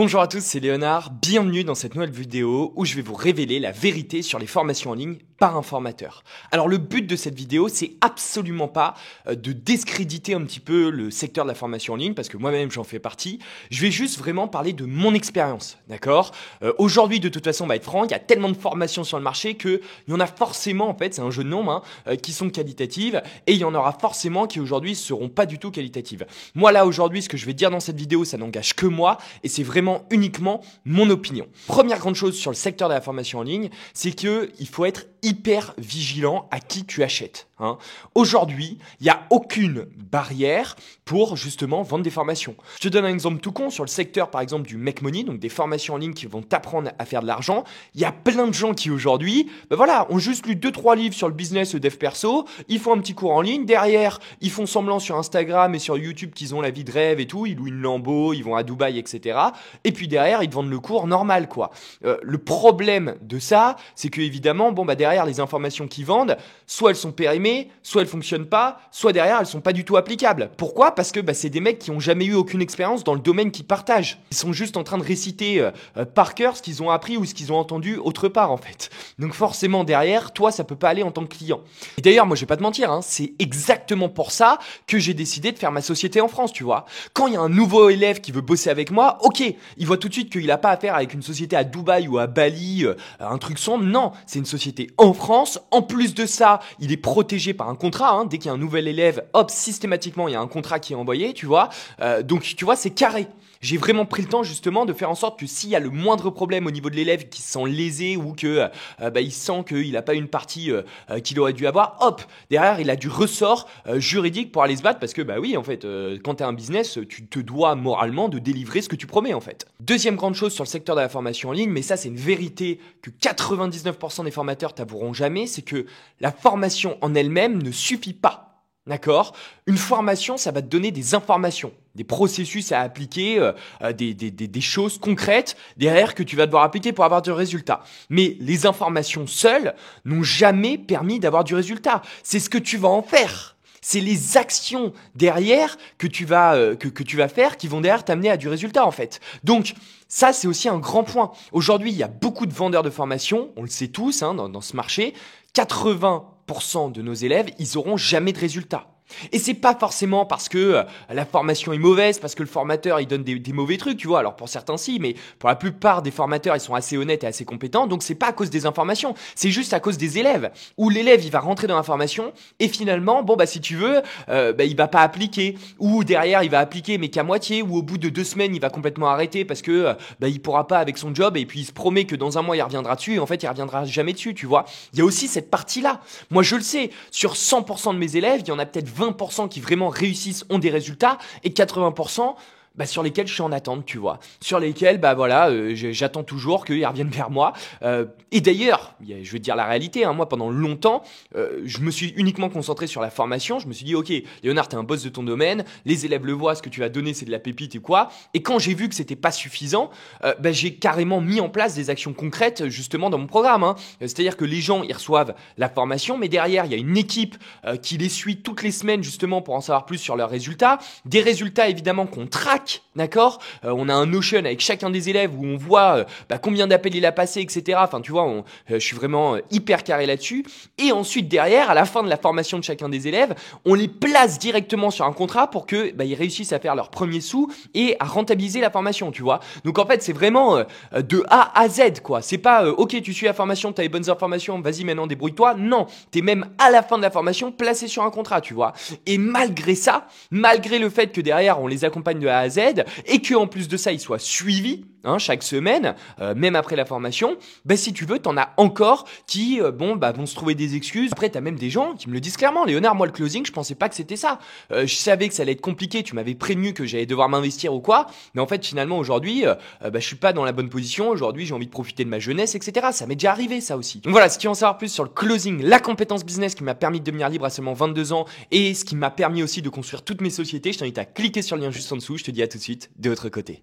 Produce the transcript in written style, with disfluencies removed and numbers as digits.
Bonjour à tous, c'est Léonard, bienvenue dans cette nouvelle vidéo où je vais vous révéler la vérité sur les formations en ligne par un formateur. Alors le but de cette vidéo, c'est absolument pas de discréditer un petit peu le secteur de la formation en ligne, parce que moi-même j'en fais partie. Je vais juste vraiment parler de mon expérience, d'accord? Aujourd'hui, de toute façon, on va être franc, il y a tellement de formations sur le marché qu'il y en a forcément, en fait, c'est un jeu de nombres, qui sont qualitatives, et il y en aura forcément qui aujourd'hui seront pas du tout qualitatives. Moi là, aujourd'hui, ce que je vais dire dans cette vidéo, ça n'engage que moi, et c'est vraiment uniquement mon opinion. Première grande chose sur le secteur de la formation en ligne, c'est que il faut être hyper vigilant à qui tu achètes. Aujourd'hui, il n'y a aucune barrière pour justement vendre des formations. Je te donne un exemple tout con sur le secteur par exemple du Make Money, donc des formations en ligne qui vont t'apprendre à faire de l'argent. Il y a plein de gens qui aujourd'hui, ont juste lu 2-3 livres sur le business, le dev perso, ils font un petit cours en ligne, derrière ils font semblant sur Instagram et sur YouTube qu'ils ont la vie de rêve et tout, ils louent une Lambo, ils vont à Dubaï, etc. Et puis derrière ils te vendent le cours normal quoi. Le problème de ça, c'est que évidemment, derrière les informations qu'ils vendent, soit elles sont périmées, soit elles fonctionnent pas, soit derrière elles sont pas du tout applicables. Pourquoi? Parce que c'est des mecs qui ont jamais eu aucune expérience dans le domaine qu'ils partagent. Ils sont juste en train de réciter par cœur ce qu'ils ont appris ou ce qu'ils ont entendu autre part en fait. Donc forcément derrière, toi ça peut pas aller en tant que client. Et d'ailleurs moi je vais pas te mentir, c'est exactement pour ça que j'ai décidé de faire ma société en France, tu vois. Quand il y a un nouveau élève qui veut bosser avec moi, ok, il voit tout de suite qu'il a pas affaire avec une société à Dubaï ou à Bali, un truc sombre. Non, c'est une société en France. En plus de ça, il est protégé par un contrat. Dès qu'il y a un nouvel élève, hop, systématiquement, il y a un contrat qui est envoyé, tu vois. Donc, tu vois, c'est carré. J'ai vraiment pris le temps justement de faire en sorte que s'il y a le moindre problème au niveau de l'élève qui se sent lésé ou que il sent qu'il n'a pas une partie qu'il aurait dû avoir, hop, derrière il a du ressort juridique pour aller se battre parce que oui en fait quand tu as un business, tu te dois moralement de délivrer ce que tu promets en fait. Deuxième grande chose sur le secteur de la formation en ligne, mais ça c'est une vérité que 99% des formateurs t'avoueront jamais, c'est que la formation en elle-même ne suffit pas. D'accord? Une formation, ça va te donner des informations, des processus à appliquer, des choses concrètes derrière que tu vas devoir appliquer pour avoir du résultat. Mais les informations seules n'ont jamais permis d'avoir du résultat. C'est ce que tu vas en faire. C'est les actions derrière que tu vas faire qui vont derrière t'amener à du résultat en fait. Donc ça c'est aussi un grand point. Aujourd'hui il y a beaucoup de vendeurs de formations, on le sait tous dans ce marché. 80% de nos élèves, ils auront jamais de résultat. Et c'est pas forcément parce que la formation est mauvaise, parce que le formateur il donne des mauvais trucs, tu vois. Alors pour certains si, mais pour la plupart des formateurs ils sont assez honnêtes et assez compétents. Donc c'est pas à cause des informations, c'est juste à cause des élèves. Où l'élève il va rentrer dans l'information et finalement si tu veux il va pas appliquer, ou derrière il va appliquer mais qu'à moitié, ou au bout de 2 semaines il va complètement arrêter parce que il pourra pas avec son job et puis il se promet que dans un mois il reviendra dessus et en fait il reviendra jamais dessus, tu vois. Il y a aussi cette partie là. Moi je le sais, sur 100% de mes élèves il y en a peut-être 20% qui vraiment réussissent, ont des résultats, et 80% sur lesquels je suis en attente, tu vois. Sur lesquels, j'attends toujours qu'ils reviennent vers moi. Et d'ailleurs, je vais te dire la réalité, moi pendant longtemps, je me suis uniquement concentré sur la formation. Je me suis dit, ok, Léonard, t'es un boss de ton domaine, les élèves le voient, ce que tu vas donner, c'est de la pépite et quoi. Et quand j'ai vu que c'était pas suffisant, j'ai carrément mis en place des actions concrètes justement dans mon programme. C'est-à-dire que les gens, ils reçoivent la formation, mais derrière, il y a une équipe qui les suit toutes les semaines justement pour en savoir plus sur leurs résultats. Des résultats évidemment qu'on traque. D'accord, on a un Notion avec chacun des élèves où on voit combien d'appels il a passé, etc. Enfin, tu vois, je suis vraiment hyper carré là-dessus. Et ensuite, derrière, à la fin de la formation de chacun des élèves, on les place directement sur un contrat pour que ils réussissent à faire leur premier sous et à rentabiliser la formation, tu vois. Donc en fait, c'est vraiment de A à Z, quoi. C'est pas ok, tu suis la formation, t'as les bonnes informations, vas-y maintenant débrouille-toi. Non, t'es même à la fin de la formation placé sur un contrat, tu vois. Et malgré ça, malgré le fait que derrière on les accompagne de A à Z, et que en plus de ça ils soient suivis chaque semaine, même après la formation, si tu veux, t'en as encore qui vont se trouver des excuses. Après t'as même des gens qui me le disent clairement, Léonard, moi le closing je pensais pas que c'était ça, je savais que ça allait être compliqué, tu m'avais prévenu que j'allais devoir m'investir ou quoi, mais en fait finalement aujourd'hui je suis pas dans la bonne position, aujourd'hui j'ai envie de profiter de ma jeunesse, etc. Ça m'est déjà arrivé ça aussi. Donc voilà, si tu veux en savoir plus sur le closing, la compétence business qui m'a permis de devenir libre à seulement 22 ans et ce qui m'a permis aussi de construire toutes mes sociétés, je t'invite à cliquer sur le lien juste en dessous. Je te dis à tout de suite de l'autre côté.